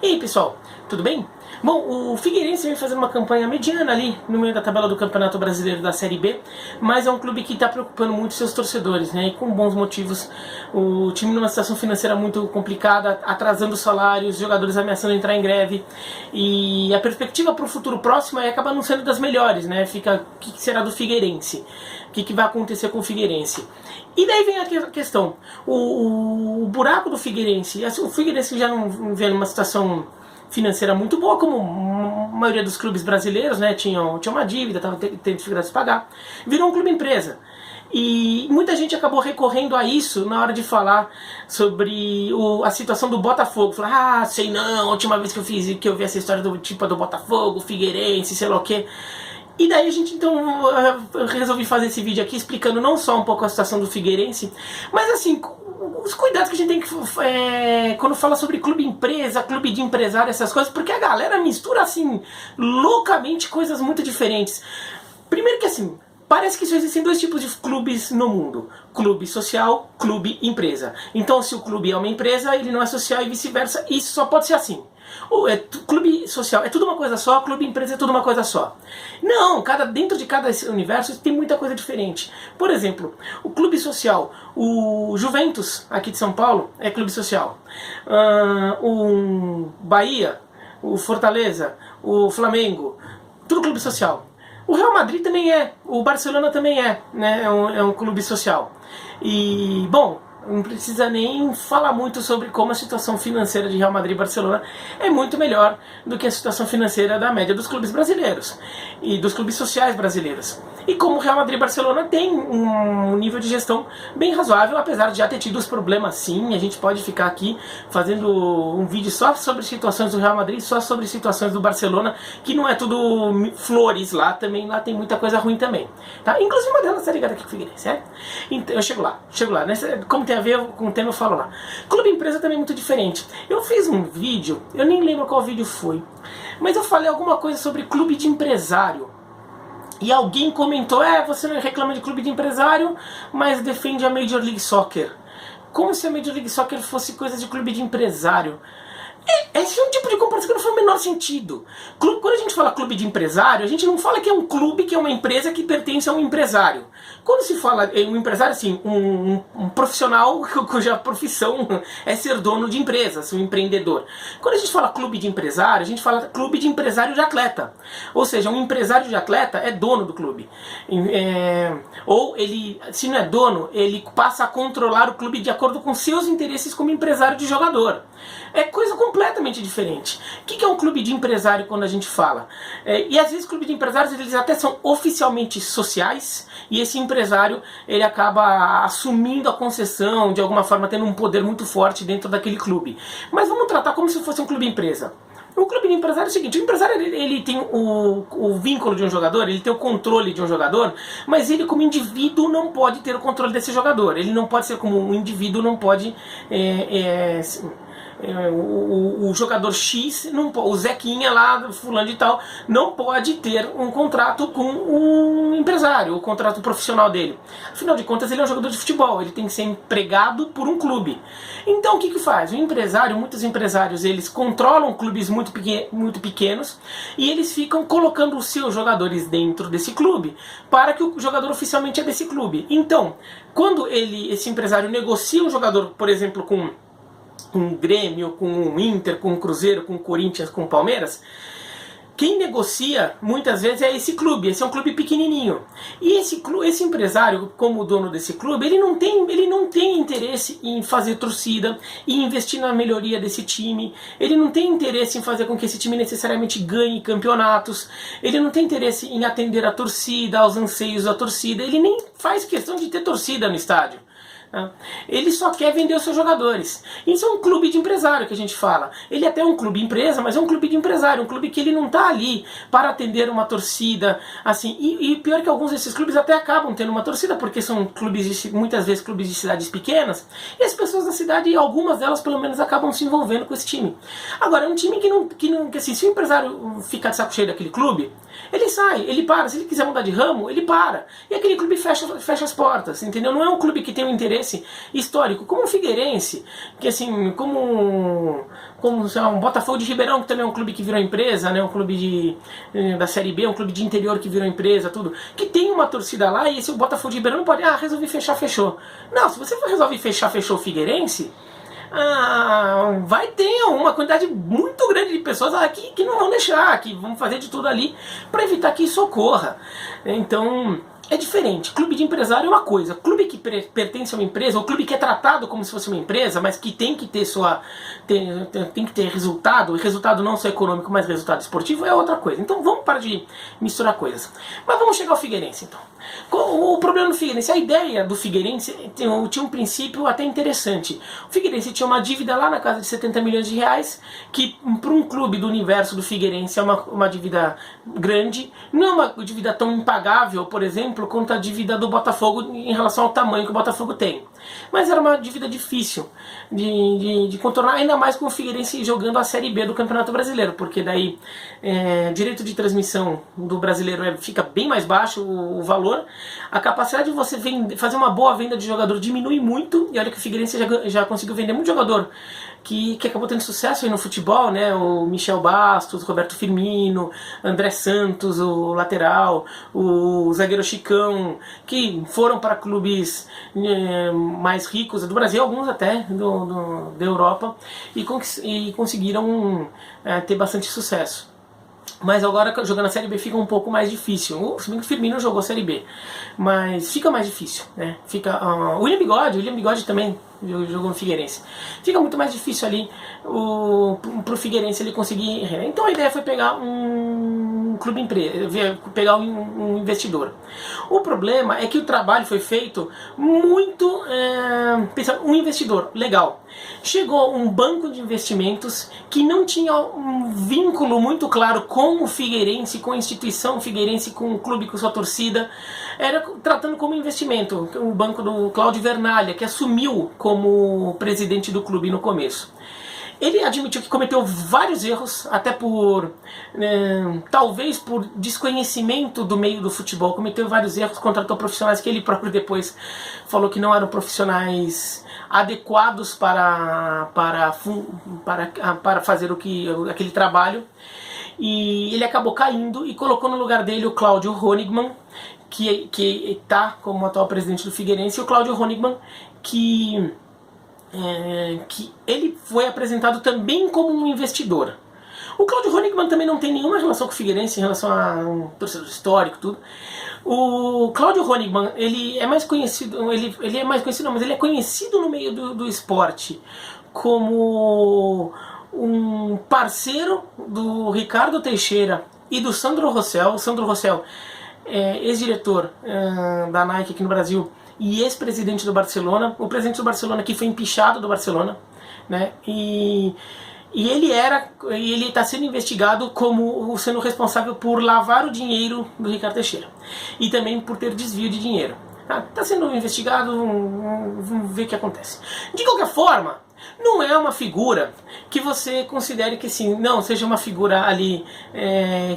E aí, pessoal, tudo bem? Bom, o Figueirense vem fazendo uma campanha mediana ali no meio da tabela do Campeonato Brasileiro da Série B, mas é um clube que está preocupando muito seus torcedores, né? E com bons motivos. O time numa situação financeira muito complicada, atrasando os salários, jogadores ameaçando entrar em greve, e a perspectiva para o futuro próximo acaba não sendo das melhores, né? Fica, o que será do Figueirense? O que vai acontecer com o Figueirense? E daí vem a questão, o buraco do Figueirense, assim, o Figueirense já não vê numa situação financeira muito boa, como a maioria dos clubes brasileiros, né, tinha uma dívida, estava tendo dificuldade de pagar, virou um clube empresa. E muita gente acabou recorrendo a isso na hora de falar sobre a situação do Botafogo. Falar, sei não, a última vez que eu vi essa história do Botafogo, Figueirense, sei lá o que. E daí a gente então resolvi fazer esse vídeo aqui explicando não só um pouco a situação do Figueirense, mas assim, os cuidados que a gente tem que quando fala sobre clube empresa, clube de empresário, essas coisas, porque a galera mistura assim loucamente coisas muito diferentes. Primeiro que assim, parece que só existem dois tipos de clubes no mundo: clube social, clube empresa. Então se o clube é uma empresa, ele não é social e vice-versa. Isso só pode ser assim. Clube social é tudo uma coisa só, clube empresa é tudo uma coisa só. Não, dentro de cada universo tem muita coisa diferente. Por exemplo, o clube social, o Juventus aqui de São Paulo é clube social. O Bahia, o Fortaleza, o Flamengo, tudo clube social. O Real Madrid também é, o Barcelona também é, né? É um clube social. E, bom, não precisa nem falar muito sobre como a situação financeira de Real Madrid e Barcelona é muito melhor do que a situação financeira da média dos clubes brasileiros e dos clubes sociais brasileiros. E como o Real Madrid e Barcelona tem um nível de gestão bem razoável, apesar de já ter tido os problemas sim. A gente pode ficar aqui fazendo um vídeo só sobre situações do Real Madrid, só sobre situações do Barcelona, que não é tudo flores lá também, lá tem muita coisa ruim também, tá? Inclusive uma delas tá ligada aqui com o Figueirense, certo? Então, eu chego lá, como tem a ver com o tema eu falo lá. Clube empresa também é muito diferente. Eu fiz um vídeo, eu nem lembro qual vídeo foi, mas eu falei alguma coisa sobre clube de empresário. E alguém comentou, você não reclama de clube de empresário, mas defende a Major League Soccer. Como se a Major League Soccer fosse coisa de clube de empresário. Esse é um tipo de comparação que não faz o menor sentido. Quando a gente fala clube de empresário, a gente não fala que é um clube, que é uma empresa que pertence a um empresário. Quando se fala em um empresário, assim, um profissional cuja profissão é ser dono de empresas, um empreendedor. Quando a gente fala clube de empresário, a gente fala clube de empresário de atleta. Ou seja, um empresário de atleta é dono do clube. Ou ele, se não é dono, ele passa a controlar o clube de acordo com seus interesses como empresário de jogador. É coisa completamente diferente. O que é um clube de empresário quando a gente fala? E às vezes clube de empresários eles até são oficialmente sociais, e esse empresário ele acaba assumindo a concessão, de alguma forma tendo um poder muito forte dentro daquele clube. Mas vamos tratar como se fosse um clube empresa. Um clube de empresário é o seguinte: o empresário ele tem o vínculo de um jogador, ele tem o controle de um jogador, mas ele como indivíduo não pode ter o controle desse jogador. Ele não pode ser como um indivíduo, não pode... O jogador X, o Zequinha lá, fulano de tal, não pode ter um contrato com um empresário, o contrato profissional dele. Afinal de contas, ele é um jogador de futebol, ele tem que ser empregado por um clube. Então o que faz? O empresário, muitos empresários, eles controlam clubes muito pequenos e eles ficam colocando os seus jogadores dentro desse clube para que o jogador oficialmente é desse clube. Então, quando esse empresário negocia um jogador, por exemplo, com um Grêmio, com um Inter, com um Cruzeiro, com um Corinthians, com o Palmeiras, quem negocia muitas vezes é esse clube. Esse é um clube pequenininho. E esse empresário, como dono desse clube, ele não tem interesse em fazer torcida e investir na melhoria desse time. Ele não tem interesse em fazer com que esse time necessariamente ganhe campeonatos. Ele não tem interesse em atender a torcida, aos anseios da torcida. Ele nem faz questão de ter torcida no estádio. Ele só quer vender os seus jogadores. Isso é um clube de empresário que a gente fala. Ele até é um clube empresa, mas é um clube de empresário, um clube que ele não está ali para atender uma torcida, assim. E pior que alguns desses clubes até acabam tendo uma torcida, porque são clubes muitas vezes clubes de cidades pequenas, e as pessoas da cidade, algumas delas pelo menos, acabam se envolvendo com esse time. Agora, é um time que assim, se o empresário ficar de saco cheio daquele clube, ele sai, ele para. Se ele quiser mudar de ramo, ele para. E aquele clube fecha as portas, entendeu? Não é um clube que tem um interesse interesse histórico, como o Figueirense, que assim, como sei lá, um Botafogo de Ribeirão, que também é um clube que virou empresa, né, um clube da Série B, um clube de interior que virou empresa, tudo, que tem uma torcida lá, e esse o Botafogo de Ribeirão não pode, resolvi fechar, fechou. Não, se você resolve fechar, fechou o Figueirense, vai ter uma quantidade muito grande de pessoas aqui que não vão deixar, que vão fazer de tudo ali para evitar que isso ocorra. Então é diferente. Clube de empresário é uma coisa, clube que pertence a uma empresa, ou clube que é tratado como se fosse uma empresa, mas que tem que ter tem que ter resultado, e resultado não só econômico, mas resultado esportivo, é outra coisa. Então vamos parar de misturar coisas. Mas vamos chegar ao Figueirense então. O problema do Figueirense, a ideia do Figueirense tinha um princípio até interessante. O Figueirense tinha uma dívida lá na casa de 70 milhões de reais, que para um clube do universo do Figueirense é uma dívida grande, não é uma dívida tão impagável, por exemplo, quanto a dívida do Botafogo em relação ao tamanho que o Botafogo tem. Mas era uma dívida difícil de contornar, ainda mais com o Figueirense jogando a Série B do Campeonato Brasileiro, porque daí direito de transmissão do brasileiro fica bem mais baixo o valor, a capacidade de você fazer uma boa venda de jogador diminui muito, e olha que o Figueirense já conseguiu vender muito jogador que acabou tendo sucesso aí no futebol, né? O Michel Bastos, Roberto Firmino, André Santos, o lateral, o zagueiro Chicão, que foram para clubes mais ricos do Brasil, alguns até da Europa, e conseguiram ter bastante sucesso. Mas agora jogando a Série B fica um pouco mais difícil. Se bem que o Firmino jogou a Série B, mas fica mais difícil, né? O William Bigode também jogou no Figueirense. Fica muito mais difícil ali pro Figueirense ele conseguir. Então a ideia foi pegar um clube empresa, pegar um investidor. O problema é que o trabalho foi feito muito pensando um investidor legal. Chegou um banco de investimentos que não tinha um vínculo muito claro com o Figueirense, com a instituição Figueirense, com o clube, com sua torcida. Era tratando como investimento. O banco do Cláudio Vernalha, que assumiu como presidente do clube no começo. Ele admitiu que cometeu vários erros, até talvez por desconhecimento do meio do futebol. Cometeu vários erros, contratou profissionais que ele próprio depois falou que não eram profissionais adequados para fazer aquele trabalho. E ele acabou caindo e colocou no lugar dele o Cláudio Honigmann, que está como atual presidente do Figueirense, e o Cláudio Honigmann, que ele foi apresentado também como um investidor. O Cláudio Honigmann também não tem nenhuma relação com o Figueirense em relação a um torcedor histórico, tudo. O Cláudio Honigmann, ele é mais conhecido, mas ele é conhecido no meio do esporte como um parceiro do Ricardo Teixeira e do Sandro Rosell. O Sandro Rosell é ex-diretor da Nike aqui no Brasil e ex-presidente do Barcelona. O presidente do Barcelona que foi empichado do Barcelona, né? E ele está sendo investigado como sendo responsável por lavar o dinheiro do Ricardo Teixeira e também por ter desvio de dinheiro. Está sendo investigado, vamos ver o que acontece. De qualquer forma, não é uma figura que você considere que assim, não, seja uma figura ali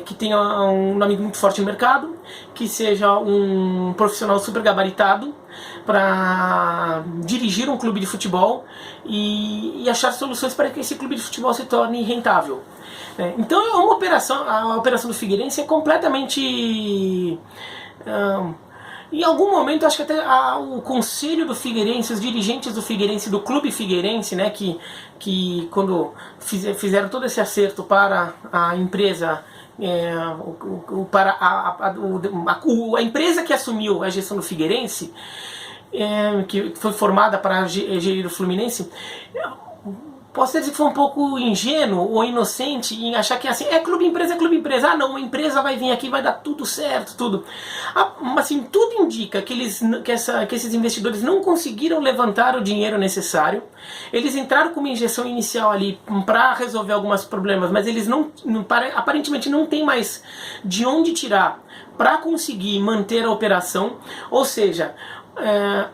que tenha um nome muito forte no mercado, que seja um profissional super gabaritado para dirigir um clube de futebol e achar soluções para que esse clube de futebol se torne rentável. Então é uma operação, a operação do Figueirense é completamente... em algum momento, acho que até o conselho do Figueirense, os dirigentes do Figueirense, do clube Figueirense, né, que quando fizeram todo esse acerto para a empresa, para a empresa que assumiu a gestão do Figueirense, que foi formada para gerir o Fluminense, posso dizer que foi um pouco ingênuo ou inocente em achar que assim, é clube empresa. Ah, não, uma empresa vai vir aqui, vai dar tudo certo, tudo. Assim, tudo indica que esses investidores não conseguiram levantar o dinheiro necessário. Eles entraram com uma injeção inicial ali para resolver alguns problemas, mas eles aparentemente não tem mais de onde tirar para conseguir manter a operação. Ou seja,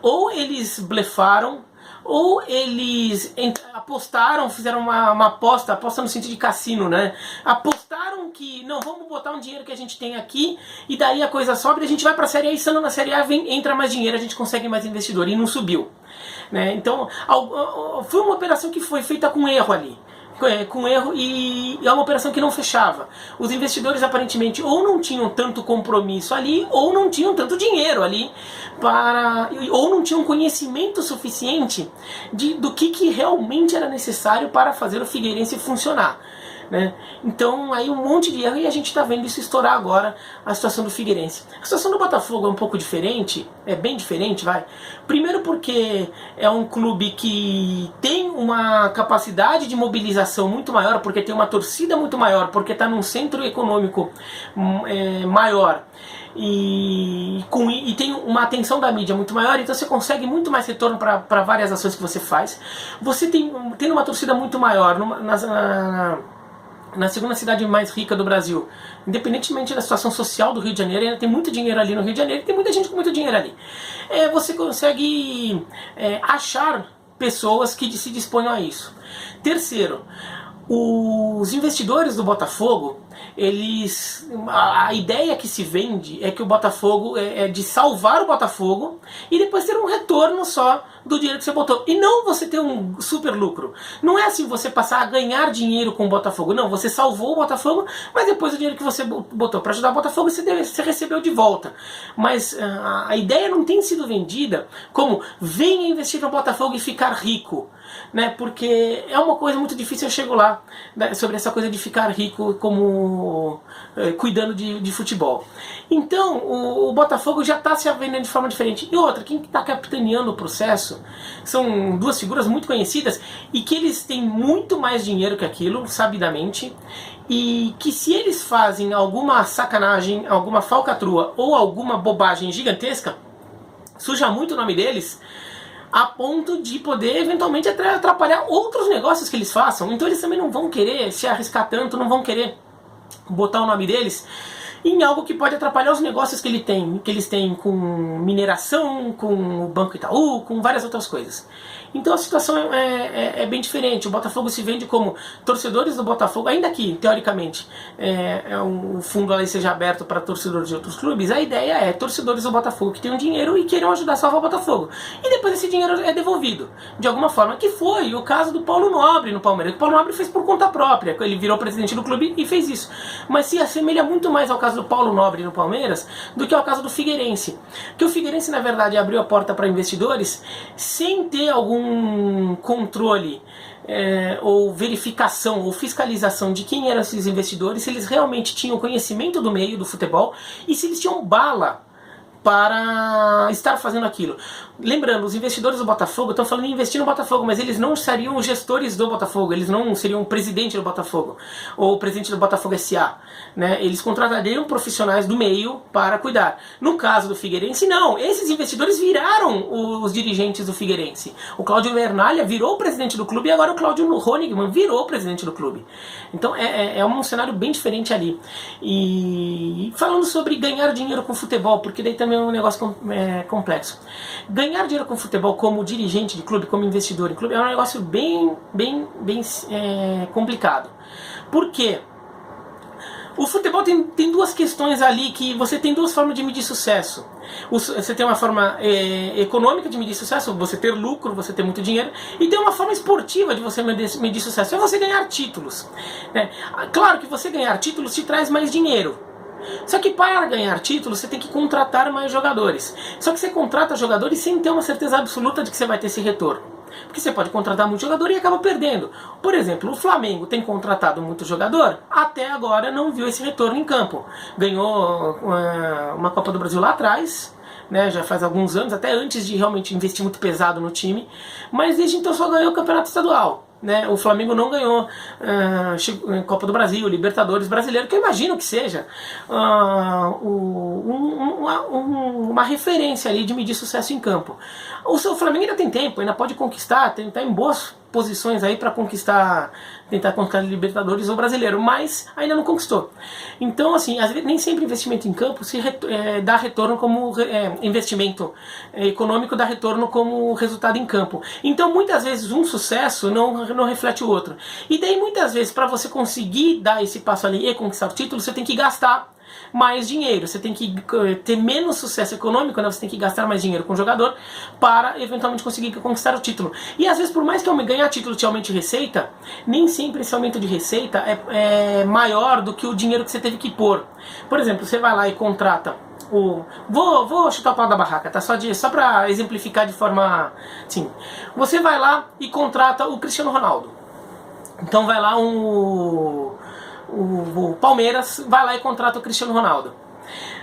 ou eles blefaram, ou eles apostaram, fizeram uma aposta no sentido de cassino, né? Apostaram que, não, vamos botar um dinheiro que a gente tem aqui, e daí a coisa sobe, a gente vai para a Série A, e estando na Série A entra mais dinheiro, a gente consegue mais investidor, e não subiu. né? Então foi uma operação que foi feita com erro ali. Com erro, e é uma operação que não fechava. Os investidores aparentemente ou não tinham tanto compromisso ali, ou não tinham tanto dinheiro ali, ou não tinham conhecimento suficiente do que realmente era necessário para fazer o Figueirense funcionar, né? Então aí um monte de erro, e a gente está vendo isso estourar agora, a situação do Figueirense. A situação do Botafogo é um pouco diferente, é bem diferente, vai. Primeiro porque é um clube que tem uma capacidade de mobilização muito maior, porque tem uma torcida muito maior, porque está num centro econômico maior, e tem uma atenção da mídia muito maior, então você consegue muito mais retorno para várias ações que você faz. Você tem uma torcida muito maior na segunda cidade mais rica do Brasil, independentemente da situação social do Rio de Janeiro, ainda tem muito dinheiro ali no Rio de Janeiro, tem muita gente com muito dinheiro ali. Você consegue achar pessoas que se disponham a isso. Terceiro, os investidores do Botafogo, a ideia que se vende é que o Botafogo é de salvar o Botafogo e depois ter um retorno só do dinheiro que você botou, e não você ter um super lucro. Não é assim você passar a ganhar dinheiro com o Botafogo, não, você salvou o Botafogo, mas depois o dinheiro que você botou para ajudar o Botafogo você recebeu de volta. Mas a ideia não tem sido vendida como venha investir no Botafogo e ficar rico, né? Porque é uma coisa muito difícil, eu chego lá, né, sobre essa coisa de ficar rico como cuidando de futebol. Então o Botafogo já está se vendendo de forma diferente. E outra, quem está capitaneando o processo são duas figuras muito conhecidas e que eles têm muito mais dinheiro que aquilo, sabidamente, e que se eles fazem alguma sacanagem, alguma falcatrua ou alguma bobagem gigantesca, suja muito o nome deles, a ponto de poder eventualmente atrapalhar outros negócios que eles façam. Então eles também não vão querer se arriscar tanto, não vão querer botar o nome deles em algo que pode atrapalhar os negócios que eles têm com mineração, com o Banco Itaú, com várias outras coisas. Então a situação é bem diferente. O Botafogo se vende como torcedores do Botafogo, ainda que, teoricamente, o fundo ali seja aberto para torcedores de outros clubes. A ideia é torcedores do Botafogo que tenham dinheiro e queiram ajudar a salvar o Botafogo. E depois esse dinheiro é devolvido, de alguma forma, que foi o caso do Paulo Nobre no Palmeiras. O Paulo Nobre fez por conta própria, ele virou presidente do clube e fez isso. Mas se assemelha muito mais ao caso do Paulo Nobre no Palmeiras do que ao caso do Figueirense. Que o Figueirense, na verdade, abriu a porta para investidores sem ter algum controle ou verificação ou fiscalização de quem eram esses investidores, se eles realmente tinham conhecimento do meio do futebol e se eles tinham bala para estar fazendo aquilo. Lembrando, os investidores do Botafogo estão falando em investir no Botafogo, mas eles não seriam os gestores do Botafogo, eles não seriam o presidente do Botafogo, ou o presidente do Botafogo S.A., né? Eles contratariam profissionais do meio para cuidar. No caso do Figueirense, não. Esses investidores viraram os dirigentes do Figueirense. O Cláudio Vernalha virou o presidente do clube e agora o Cláudio Honigman virou o presidente do clube. Então é um cenário bem diferente ali. E falando sobre ganhar dinheiro com futebol, porque daí também é um negócio complexo. Ganhar dinheiro com futebol como dirigente de clube, como investidor em clube, é um negócio bem complicado. Por quê? O futebol tem duas questões ali, que você tem duas formas de medir sucesso. Você tem uma forma econômica de medir sucesso, você ter lucro, você ter muito dinheiro, e tem uma forma esportiva de você medir sucesso, é você ganhar títulos, né? Claro que você ganhar títulos te traz mais dinheiro. Só que para ganhar títulos você tem que contratar mais jogadores. Só que você contrata jogadores sem ter uma certeza absoluta de que você vai ter esse retorno. Porque você pode contratar muito jogador e acaba perdendo. Por exemplo, o Flamengo tem contratado muito jogador, até agora não viu esse retorno em campo. Ganhou uma Copa do Brasil lá atrás, né, já faz alguns anos, até antes de realmente investir muito pesado no time, mas desde então só ganhou o Campeonato Estadual. Né? O Flamengo não ganhou Copa do Brasil, Libertadores brasileiro, que eu imagino que seja uma referência ali de medir sucesso em campo. O Flamengo ainda tem tempo, ainda pode conquistar, está em boas posições aí para tentar conquistar Libertadores ou Brasileiro, mas ainda não conquistou. Então, assim, às vezes, nem sempre investimento em campo dá retorno como investimento econômico, dá retorno como resultado em campo. Então, muitas vezes, um sucesso não reflete o outro. E daí, muitas vezes, para você conseguir dar esse passo ali e conquistar o título, você tem que gastar mais dinheiro, você tem que ter menos sucesso econômico, né? Você tem que gastar mais dinheiro com o jogador para eventualmente conseguir conquistar o título. E às vezes, por mais que eu ganhar título te aumente receita, nem sempre esse aumento de receita é maior do que o dinheiro que você teve que pôr. Por exemplo, você vai lá e contrata vou chutar o pau da barraca, tá? Só pra exemplificar de forma assim. Você vai lá e contrata o Cristiano Ronaldo. Então vai lá o Palmeiras vai lá e contrata o Cristiano Ronaldo.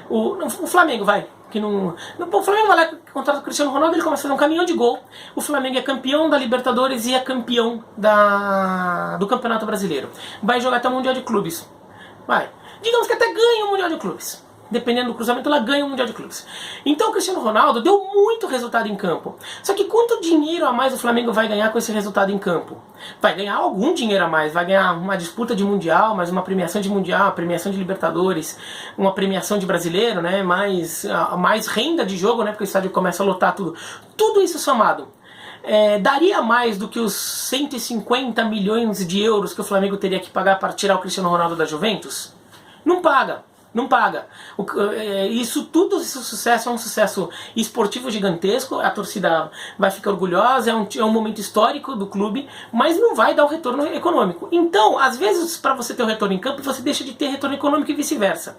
O Flamengo vai. O Flamengo vai lá e contrata o Cristiano Ronaldo, ele começa a fazer um caminhão de gol. O Flamengo é campeão da Libertadores e é campeão do Campeonato Brasileiro. Vai jogar até o Mundial de Clubes. Vai. Digamos que até ganha o Mundial de Clubes. Dependendo do cruzamento, ela ganha o Mundial de Clubes. Então o Cristiano Ronaldo deu muito resultado em campo. Só que quanto dinheiro a mais o Flamengo vai ganhar com esse resultado em campo? Vai ganhar algum dinheiro a mais. Vai ganhar uma disputa de Mundial, mais uma premiação de Mundial, premiação de Libertadores, uma premiação de Brasileiro, né? Mais renda de jogo, né? Porque o estádio começa a lotar tudo. Tudo isso somado. Daria mais do que os 150 milhões de euros que o Flamengo teria que pagar para tirar o Cristiano Ronaldo da Juventus? Não paga. Não paga. Isso tudo, esse sucesso é um sucesso esportivo gigantesco, a torcida vai ficar orgulhosa, é um momento histórico do clube, mas não vai dar o retorno econômico. Então, às vezes, para você ter o retorno em campo, você deixa de ter retorno econômico e vice-versa.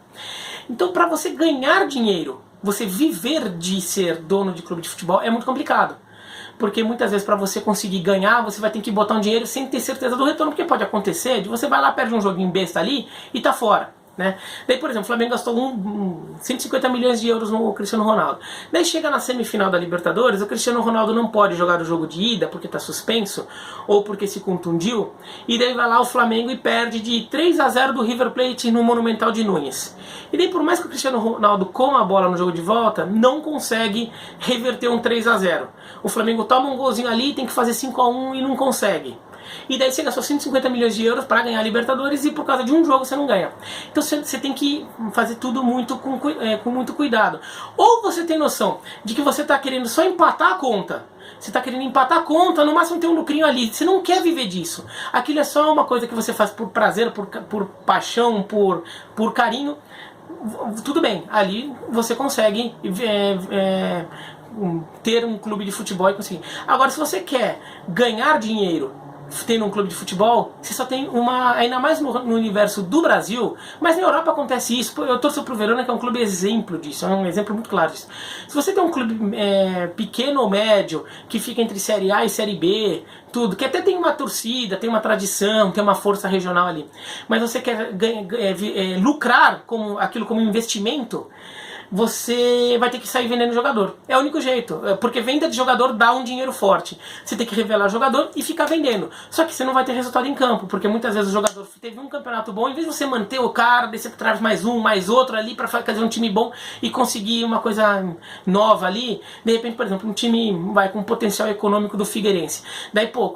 Então, para você ganhar dinheiro, você viver de ser dono de clube de futebol é muito complicado. Porque muitas vezes para você conseguir ganhar, você vai ter que botar um dinheiro sem ter certeza do retorno, porque pode acontecer de você vai lá, perde um joguinho besta ali e tá fora. Né? Daí, por exemplo, o Flamengo gastou 150 milhões de euros no Cristiano Ronaldo. Daí chega na semifinal da Libertadores, o Cristiano Ronaldo não pode jogar o jogo de ida porque está suspenso ou porque se contundiu. E daí vai lá o Flamengo e perde de 3-0 do River Plate no Monumental de Núñez. E daí, por mais que o Cristiano Ronaldo coma a bola no jogo de volta, não consegue reverter um 3-0. O Flamengo toma um golzinho ali, tem que fazer 5-1 e não consegue. E daí você gastou 150 milhões de euros para ganhar a Libertadores e por causa de um jogo você não ganha. Então você tem que fazer tudo com muito cuidado. Ou você tem noção de que você está querendo só empatar a conta. Você está querendo empatar a conta, no máximo tem um lucrinho ali. Você não quer viver disso. Aquilo é só uma coisa que você faz por prazer, por paixão, por carinho. Tudo bem, ali você consegue ter um clube de futebol e conseguir. Agora, se você quer ganhar dinheiro tendo um clube de futebol, você só tem ainda mais no universo do Brasil, mas na Europa acontece isso. Eu torço pro Verona, que é um clube exemplo disso, é um exemplo muito claro disso. Se você tem um clube pequeno ou médio, que fica entre Série A e Série B, tudo, que até tem uma torcida, tem uma tradição, tem uma força regional ali, mas você quer lucrar aquilo como investimento, você vai ter que sair vendendo jogador. É o único jeito, porque venda de jogador dá um dinheiro forte. Você tem que revelar jogador e ficar vendendo. Só que você não vai ter resultado em campo, porque muitas vezes o jogador teve um campeonato bom, em vez de você manter o cara, daí você traz mais um, mais outro ali para fazer um time bom e conseguir uma coisa nova ali. De repente, por exemplo, um time vai com potencial econômico do Figueirense. Daí, pô,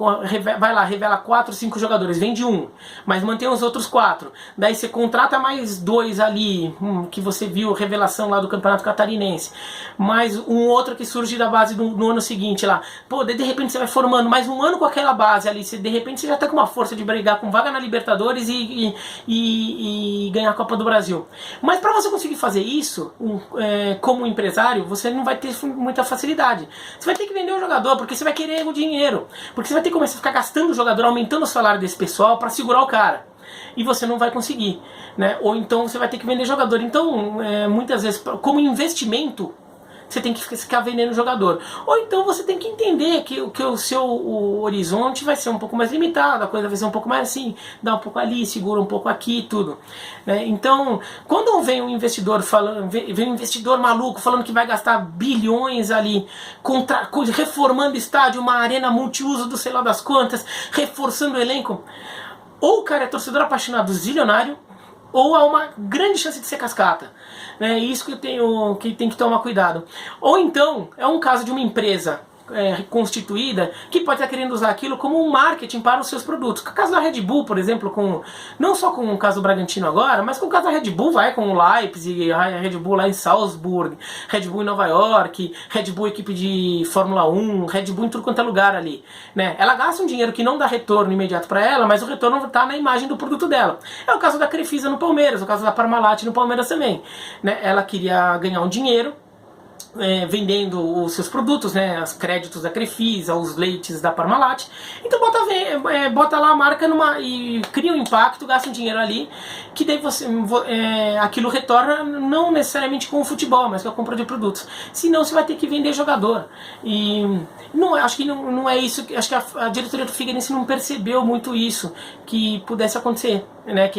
vai lá, revela 4, 5 jogadores, vende um, mas mantém os outros 4. Daí você contrata mais 2 ali, que você viu revelação lá do Campeonato Catarinense, mais um outro que surge da base no ano seguinte lá, pô, de repente você vai formando mais um ano com aquela base ali, de repente você já tá com uma força de brigar com vaga na Libertadores e ganhar a Copa do Brasil. Mas para você conseguir fazer isso, como empresário, você não vai ter muita facilidade. Você vai ter que vender o jogador, porque você vai querer o dinheiro, porque você vai ter que começar a ficar gastando o jogador, aumentando o salário desse pessoal para segurar o cara. E você não vai conseguir, né? Ou então você vai ter que vender jogador. Então, muitas vezes, como investimento, você tem que ficar vendendo jogador. Ou então você tem que entender que o seu horizonte vai ser um pouco mais limitado, a coisa vai ser um pouco mais assim, dá um pouco ali, segura um pouco aqui, tudo, né? Então, quando vem um investidor vem um investidor maluco falando que vai gastar bilhões ali, reformando estádio, uma arena multiuso do sei lá das quantas, reforçando o elenco, ou o cara é torcedor apaixonado zilionário, ou há uma grande chance de ser cascata. É isso que tem que tomar cuidado. Ou então, é um caso de uma empresa constituída que pode estar querendo usar aquilo como um marketing para os seus produtos. O caso da Red Bull, por exemplo, não só com o caso do Bragantino agora, mas com o caso da Red Bull, com o Leipzig, a Red Bull lá em Salzburg, Red Bull em Nova York, Red Bull equipe de Fórmula 1, Red Bull em tudo quanto é lugar ali, né? Ela gasta um dinheiro que não dá retorno imediato para ela, mas o retorno está na imagem do produto dela. É o caso da Crefisa no Palmeiras, o caso da Parmalat no Palmeiras também, né? Ela queria ganhar um dinheiro vendendo os seus produtos, né, os créditos da Crefisa, os leites da Parmalat. Então bota lá a marca e cria um impacto, gasta um dinheiro ali, que daí aquilo retorna não necessariamente com o futebol, mas com a compra de produtos. Senão você vai ter que vender jogador. E acho que não é isso, acho que a diretoria do Figueirense não percebeu muito isso, que pudesse acontecer, né,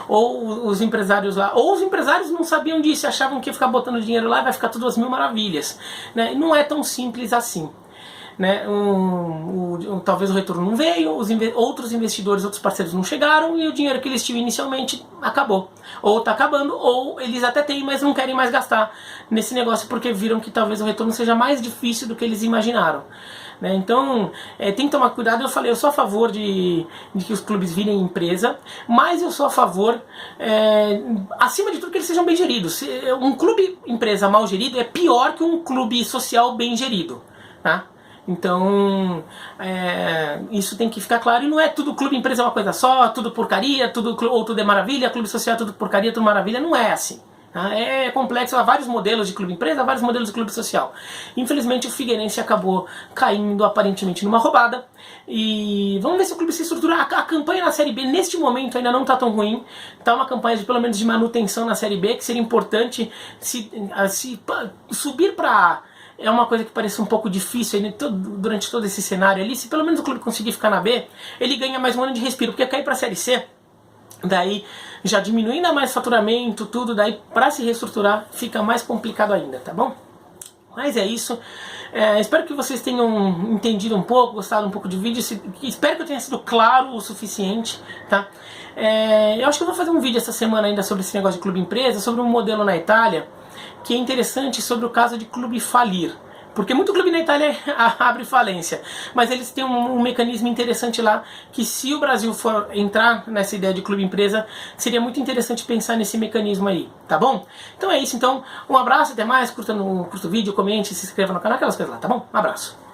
ou os empresários não sabiam disso, achavam que ia ficar botando dinheiro lá e vai ficar tudo às mil maravilhas. Né? Não é tão simples assim. Né? Talvez o retorno não veio, outros investidores, outros parceiros não chegaram e o dinheiro que eles tinham inicialmente acabou. Ou está acabando, ou eles até têm, mas não querem mais gastar nesse negócio porque viram que talvez o retorno seja mais difícil do que eles imaginaram. Né? Então tem que tomar cuidado. Eu sou a favor de que os clubes virem empresa, mas eu sou a favor, acima de tudo, que eles sejam bem geridos. Um clube empresa mal gerido é pior que um clube social bem gerido, tá? Então isso tem que ficar claro. E não é tudo clube empresa é uma coisa só, tudo porcaria, ou tudo é maravilha, clube social é tudo porcaria, tudo maravilha. Não é assim. É complexo, há vários modelos de clube empresa, há vários modelos de clube social. Infelizmente o Figueirense acabou caindo aparentemente numa roubada. E vamos ver se o clube se estrutura. A campanha na Série B neste momento ainda não está tão ruim. Está uma campanha pelo menos de manutenção na Série B, que seria importante se subir para A. É uma coisa que parece um pouco difícil durante todo esse cenário ali. Se pelo menos o clube conseguir ficar na B, ele ganha mais um ano de respiro, porque cair para a Série C, daí já diminui ainda mais faturamento, tudo, daí para se reestruturar fica mais complicado ainda, tá bom? Mas é isso. Espero que vocês tenham entendido um pouco, gostado um pouco do vídeo. Espero que eu tenha sido claro o suficiente, tá? Eu acho que eu vou fazer um vídeo essa semana ainda sobre esse negócio de clube empresa, sobre um modelo na Itália que é interessante, sobre o caso de clube falir. Porque muito clube na Itália abre falência, mas eles têm um mecanismo interessante lá, que se o Brasil for entrar nessa ideia de clube empresa, seria muito interessante pensar nesse mecanismo aí, tá bom? Então é isso, então um abraço, até mais, curta o vídeo, comente, se inscreva no canal, aquelas coisas lá, tá bom? Um abraço.